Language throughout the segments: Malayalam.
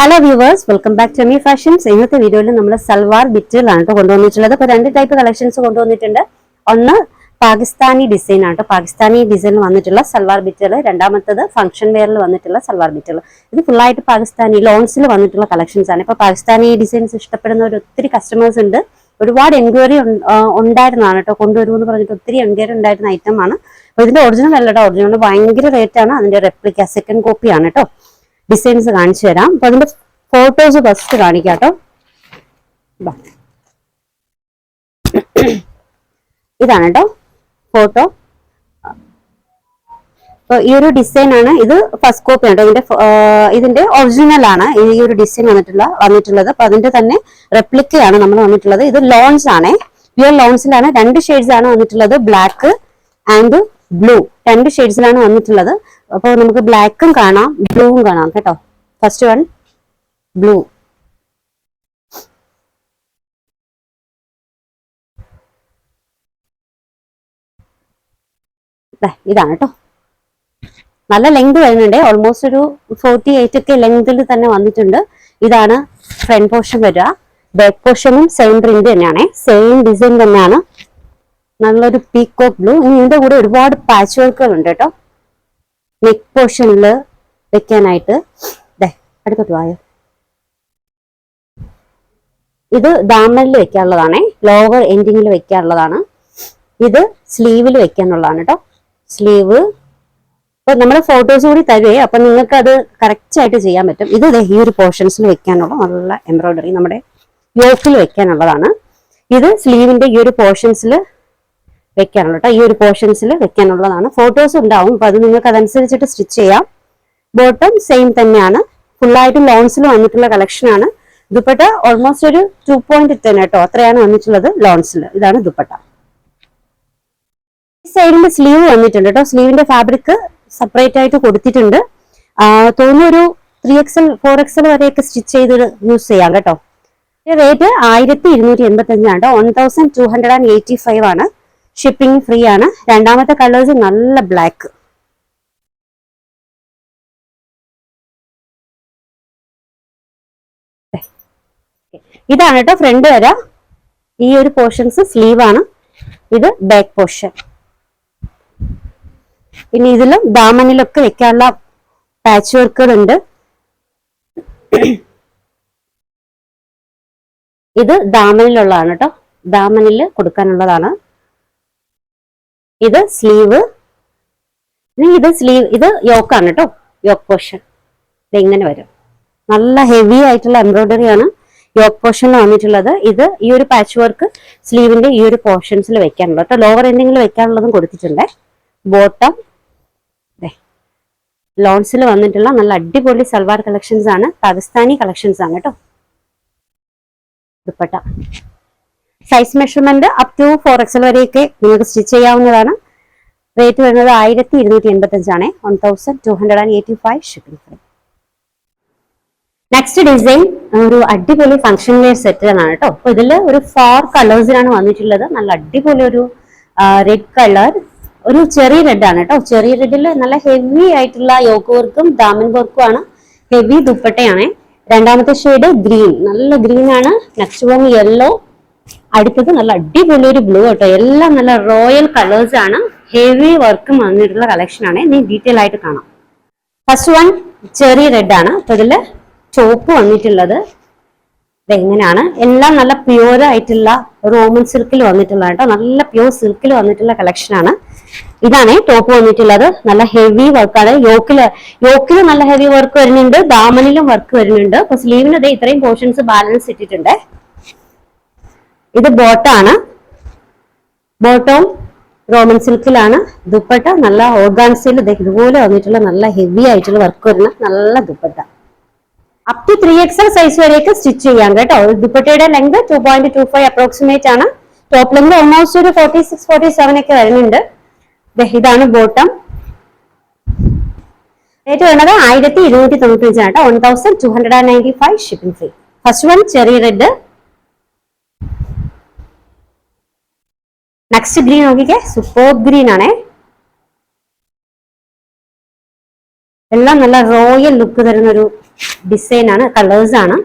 Hello viewers, welcome back to me fashions. ഇന്നത്തെ വീഡിയോയിൽ നമ്മൾ സൽവാർ ബിറ്റുകളാണ് കൊണ്ടുവന്നിട്ടുള്ളത്. ഇപ്പോൾ രണ്ട് ടൈപ്പ് കളക്ഷൻസ് കൊണ്ടുവന്നിട്ടുണ്ട്. ഒന്ന് പാകിസ്ഥാനി ഡിസൈൻ ആണ്, പാകിസ്ഥാനി ഡിസൈനിൽ വന്നിട്ടുള്ള സൽവാർ ബിറ്റുകൾ. രണ്ടാമത്തത് ഫംഗ്ഷൻ വെയറിൽ വന്നിട്ടുള്ള സൽവാർ ബിറ്റുകൾ. ഇത് ഫുള്ളായിട്ട് പാകിസ്ഥാനി ലോൺസിൽ വന്നിട്ടുള്ള കളക്ഷൻസ് ആണ്. ഇപ്പോൾ പാകിസ്ഥാനി ഡിസൈൻസ് ഇഷ്ടപ്പെടുന്ന ഒത്തിരി കസ്റ്റമേഴ്സ് ഉണ്ട്. ഒരുപാട് എൻക്വയറി ഉണ്ടായിരുന്നതാണ് കേട്ടോ, കൊണ്ടുവരുമെന്ന് പറഞ്ഞിട്ട് ഒത്തിരി എൻക്വയറി ഉണ്ടായിരുന്ന ഐറ്റം ആണ്. അപ്പോൾ ഇതിന്റെ ഒറിജിനൽ അല്ല കേട്ടോ, ഒറിജിനൽ ഭയങ്കര റേറ്റ് ആണ്. അതിന്റെ റെപ്ലിക്ക സെക്കൻഡ് കോപ്പി ആണ് കേട്ടോ. ഡിസൈൻസ് കാണിച്ചു തരാം. അപ്പൊ അതിന്റെ ഫോട്ടോസ് ഫസ്റ്റ് കാണിക്കാം കേട്ടോ. ഇതാണ് കേട്ടോ ഫോട്ടോ. ഈ ഒരു ഡിസൈൻ ആണ്, ഇത് ഫസ്റ്റ് കോപ്പി ആണ്. ഇതിന്റെ ഒറിജിനൽ ആണ് ഈ ഒരു ഡിസൈൻ വന്നിട്ടുള്ളത്. അപ്പൊ അതിന്റെ തന്നെ റെപ്ലിക്കയാണ് നമ്മൾ വന്നിട്ടുള്ളത്. ഇത് ലോൺസ് ആണ്, പ്യുവർ ലോൺസിലാണ്. രണ്ട് ഷെയ്ഡ്സ് ആണ് വന്നിട്ടുള്ളത്, ബ്ലാക്ക് ആൻഡ് ബ്ലൂ. രണ്ട് ഷെയ്ഡ്സിലാണ് വന്നിട്ടുള്ളത്. അപ്പോൾ നമുക്ക് ബ്ലാക്കും കാണാം, ബ്ലൂവും കാണാം കേട്ടോ. First one blue. ഇതാണ് കേട്ടോ. നല്ല ലെങ്ത് വരുന്നുണ്ട്, ഓൾമോസ്റ്റ് ഒരു 48 ഒക്കെ ലെങ്തിൽ തന്നെ വന്നിട്ടുണ്ട്. ഇതാണ് ഫ്രണ്ട് പോർഷൻ വരിക. ബാക്ക് പോർഷനും സെയിം പ്രിന്റ് തന്നെയാണ്, സെയിം ഡിസൈൻ തന്നെയാണ്. നല്ലൊരു പീക്കോക്ക് ബ്ലൂ. ഇനി ഇതിന്റെ കൂടെ ഒരുപാട് പാച്ച് വർക്കുകൾ ഉണ്ട് കേട്ടോ. നെക്ക് പോർഷനിൽ വെക്കാനായിട്ട് അടുത്തോട്ട് വായോ. ഇത് ദാമനിൽ വെക്കാനുള്ളതാണ്, ലോവർ എൻഡിങ്ങിൽ വെക്കാനുള്ളതാണ്. ഇത് സ്ലീവിൽ വെക്കാനുള്ളതാണ് കേട്ടോ. സ്ലീവ് ഇപ്പൊ നമ്മൾ ഫോട്ടോസ് കൂടി തരുവേ, അപ്പൊ നിങ്ങൾക്ക് അത് കറക്റ്റ് ആയിട്ട് ചെയ്യാൻ പറ്റും. ഇത് ഈ ഒരു പോർഷൻസിൽ വെക്കാനുള്ള നല്ല എംബ്രോയിഡറി നമ്മുടെ യോക്കിൽ വെക്കാനുള്ളതാണ്. ഇത് സ്ലീവിന്റെ ഈ ഒരു പോർഷൻസിൽ വെക്കാനുള്ള കേട്ടോ, ഈ ഒരു പോർഷൻസിൽ വെക്കാനുള്ളതാണ്. ഫോട്ടോസ് ഉണ്ടാവും, അപ്പൊ അത് നിങ്ങൾക്ക് അതനുസരിച്ചിട്ട് സ്റ്റിച്ച് ചെയ്യാം. ബോട്ടം സെയിം തന്നെയാണ്, ഫുള്ളായിട്ട് ലോൺസിൽ വന്നിട്ടുള്ള കളക്ഷൻ ആണ്. ദുപ്പട്ട ഓൾമോസ്റ്റ് ഒരു 2.10 കേട്ടോ, അത്രയാണ് വന്നിട്ടുള്ളത് ലോൺസിൽ. ഇതാണ് ദുപ്പട്ട. ഈ സൈഡിന്റെ സ്ലീവ് വന്നിട്ടുണ്ട് കേട്ടോ. സ്ലീവിന്റെ ഫാബ്രിക് സെപ്പറേറ്റ് ആയിട്ട് കൊടുത്തിട്ടുണ്ട്. തോന്നുന്നു ഒരു 3XL 4XL വരെയൊക്കെ സ്റ്റിച്ച് ചെയ്ത് യൂസ് ചെയ്യാം കേട്ടോ. റേറ്റ് 1285 ആണ് കേട്ടോ. 1285 ആണ്. ഷിപ്പിംഗ് ഫ്രീ ആണ്. രണ്ടാമത്തെ കളേഴ്സ് നല്ല ബ്ലാക്ക്. ഇതാണ് കേട്ടോ ഫ്രണ്ട് വര. ഈ ഒരു പോർഷൻസ് സ്ലീവ് ആണ്. ഇത് ബാക്ക് പോർഷൻ. പിന്നെ ഇതിലും ദാമനിലൊക്കെ വെക്കാനുള്ള പാച്ച് വർക്കുകൾ ഉണ്ട്. ഇത് ദാമനിലുള്ളതാണ് കേട്ടോ, ദാമനിൽ കൊടുക്കാനുള്ളതാണ്. ഇത് സ്ലീവ്. ഇത് സ്ലീവ്, ഇത് യോക്കാണ് കേട്ടോ, യോക്ക് പോർഷൻ. ഇത് ഇങ്ങനെ വരും. നല്ല ഹെവി ആയിട്ടുള്ള എംബ്രോയിഡറി ആണ് യോക്ക് പോർഷനിൽ വന്നിട്ടുള്ളത്. ഇത് ഈ ഒരു പാച്ച് വർക്ക് സ്ലീവിന്റെ ഈ ഒരു പോർഷൻസിൽ വെക്കാനുള്ളത് കേട്ടോ. ലോവർ എൻഡിങ്ങിൽ വെക്കാനുള്ളതും കൊടുത്തിട്ടുണ്ട്. ബോട്ടം ലോൺസിൽ വന്നിട്ടുള്ള നല്ല അടിപൊളി സൽവാർ കളക്ഷൻസ് ആണ്, പാകിസ്ഥാനി കളക്ഷൻസ് ആണ് കേട്ടോ. Dupatta size measurement up to 4XL വരെയൊക്കെ നിങ്ങൾക്ക് സ്റ്റിച്ച് ചെയ്യാവുന്നതാണ്. റേറ്റ് വരുന്നത് 1285 ആണ്. 1285 ഷിപ്പിംഗ് ഫ്രീ. നെക്സ്റ്റ് ഡിസൈൻ ഒരു അടിപൊളി ഫംഗ്ഷൻ വെയർ സെറ്റുകളാണ് കേട്ടോ. അപ്പൊ ഇതില് ഒരു 4 കളേഴ്സിലാണ് വന്നിട്ടുള്ളത്. നല്ല അടിപൊളി ഒരു റെഡ് കളർ, ഒരു ചെറിയ റെഡ് ആണ് കേട്ടോ. ചെറിയ റെഡിൽ നല്ല ഹെവി ആയിട്ടുള്ള യോക്ക് വർക്കും ദാമൻ വർക്കും ആണ്. ഹെവി ദുപ്പട്ടയാണ്. രണ്ടാമത്തെ ഷെയ്ഡ് ഗ്രീൻ, നല്ല ഗ്രീൻ ആണ്. നെക്സ്റ്റ് വൺ യെല്ലോ, അടുത്തത് നല്ല അടിപൊളി ഒരു ബ്ലൂ കേട്ടോ. എല്ലാം നല്ല റോയൽ കളേഴ്സ് ആണ്. ഹെവി വർക്കും വന്നിട്ടുള്ള കളക്ഷൻ ആണ്. ഇനി ഡീറ്റെയിൽ ആയിട്ട് കാണാം. ഫസ്റ്റ് വൺ ചെറിയ റെഡ് ആണ്. അപ്പൊ ഇതില് ചോപ്പ് വന്നിട്ടുള്ളത് ഇതെങ്ങനെയാണ്. എല്ലാം നല്ല പ്യൂർ ആയിട്ടുള്ള റോമൻ സിൽക്കിൽ വന്നിട്ടുള്ള കേട്ടോ, നല്ല പ്യൂർ സിൽക്കിൽ വന്നിട്ടുള്ള കളക്ഷൻ ആണ്. ഇതാണ് ടോപ്പ് വന്നിട്ടുള്ളത്. നല്ല ഹെവി വർക്കാണ്. യോക്കില് നല്ല ഹെവി വർക്ക് വരുന്നുണ്ട്, ദാമനിലും വർക്ക് വരുന്നുണ്ട്. അപ്പൊ സ്ലീവിന് അതേ ഇത്രയും പോർഷൻസ് ബാലൻസ് ഇട്ടിട്ടുണ്ട്. ഇത് ബോട്ടാണ്. ബോട്ടവും റോമൻ സിൽക്കിലാണ്. ദുപ്പട്ട നല്ല ഓർഗാൻസയിൽ ഇതുപോലെ വന്നിട്ടുള്ള നല്ല ഹെവി ആയിട്ടുള്ള വർക്ക് വരുന്ന നല്ല dupatta. Up to 3XL size വരെയൊക്കെ സ്റ്റിച്ച് ചെയ്യാം കേട്ടോ. ദുപ്പട്ടയുടെ ലെങ്ത് 2.25 അപ്രോക്സിമേറ്റ് ആണ്. ടോപ്പ് ലെങ്ത് ഓൾമോസ്റ്റ് ഒരു 46-47 ഒക്കെ വരുന്നുണ്ട്. ഇതാണ് ബോട്ടം. റേറ്റ് വരുന്നത് 1295 ആണ് കേട്ടോ. 1295 ഷിപ്പിംഗ് ഫ്രീ. ഫസ്റ്റ് വൺ ചെറിയ റെഡ്. നെക്സ്റ്റ് ഗ്രീൻ നോക്കിക്കേ, സൂപ്പർ ഗ്രീൻ ആണേ. എല്ലാം നല്ല റോയൽ ലുക്ക് തരുന്ന ഒരു ഡിസൈൻ ആണ്, കളേഴ്സ് ആണ്.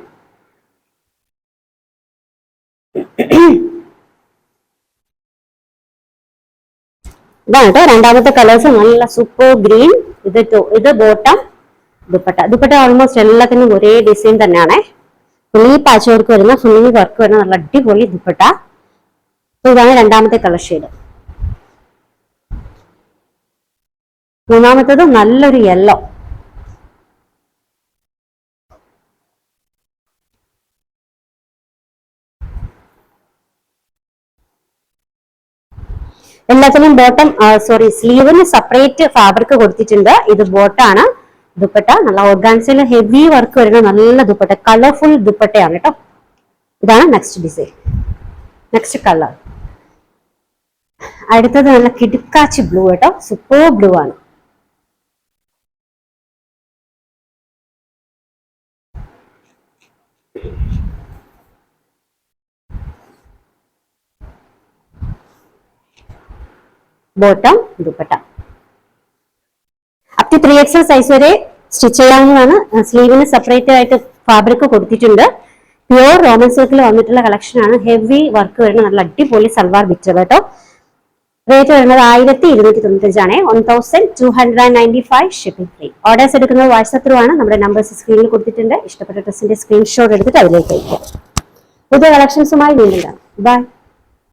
ഇതാണ് കേട്ടോ രണ്ടാമത്തെ കളേഴ്സ്, നല്ല സൂപ്പർ ഗ്രീൻ. ഇത് ബോട്ടം. ദുപ്പട്ട ഓൾമോസ്റ്റ് എല്ലാത്തിനും ഒരേ ഡിസൈൻ തന്നെയാണ്. ഫുള്ളി പാച്ച് വർക്ക് വരുന്ന, ഫുള്ളി വർക്ക് വരുന്ന നല്ല അടിപൊളി ദുപ്പട്ട. ഇതാണ് രണ്ടാമത്തെ കളർ ഷെയ്ഡ്. മൂന്നാമത്തേത് നല്ലൊരു യെല്ലോ. എല്ലാത്തിനും ബോട്ടം സ്ലീവിന് സെപ്പറേറ്റ് ഫാബ്രിക് കൊടുത്തിട്ടുണ്ട്. ഇത് ബോട്ടാണ്. ദുപ്പട്ട നല്ല ഓർഗാൻസയിൽ ഹെവി വർക്ക് വരുന്ന നല്ല ദുപ്പട്ട, കളർഫുൾ ദുപ്പട്ടയാണ് കേട്ടോ. ഇതാണ് നെക്സ്റ്റ് ഡിസൈൻ, നെക്സ്റ്റ് കളർ. അടുത്തത് നല്ല കിടുക്കാച്ചി ബ്ലൂ കേട്ടോ, സൂപ്പർ ബ്ലൂ ആണ്. Bottom dupatta up to 3XL size വരെ സ്റ്റിച്ച് ചെയ്യാവുന്നതാണ്. സ്ലീവിന് സെപ്പറേറ്റ് ആയിട്ട് ഫാബ്രിക് കൊടുത്തിട്ടുണ്ട്. പ്യുവർ റോമൻ സിൽക്കിൽ വന്നിട്ടുള്ള കളക്ഷൻ ആണ്. ഹെവി വർക്ക് വരുന്ന നല്ല അടിപൊളി സൽവാർ ബിറ്റ് കേട്ടോ. റേറ്റ് വരുന്നത് 1295 ആണ്. 1295 ഷിപ്പിംഗ് ഫ്രീ. ഓർഡേഴ്സ് എടുക്കുന്നത് വാട്സ്ആപ്പ് ത്രൂ ആണ്. നമ്മുടെ നമ്പേഴ്സ് സ്ക്രീനിൽ കൊടുത്തിട്ടുണ്ട്. ഇഷ്ടപ്പെട്ട ഡ്രസ്സിന്റെ സ്ക്രീൻഷോട്ട് എടുത്തിട്ട് അതിലേക്ക് അയക്കാം. പുതിയ കളക്ഷൻസുമായി വീണ്ടും കാണാം. ബൈ.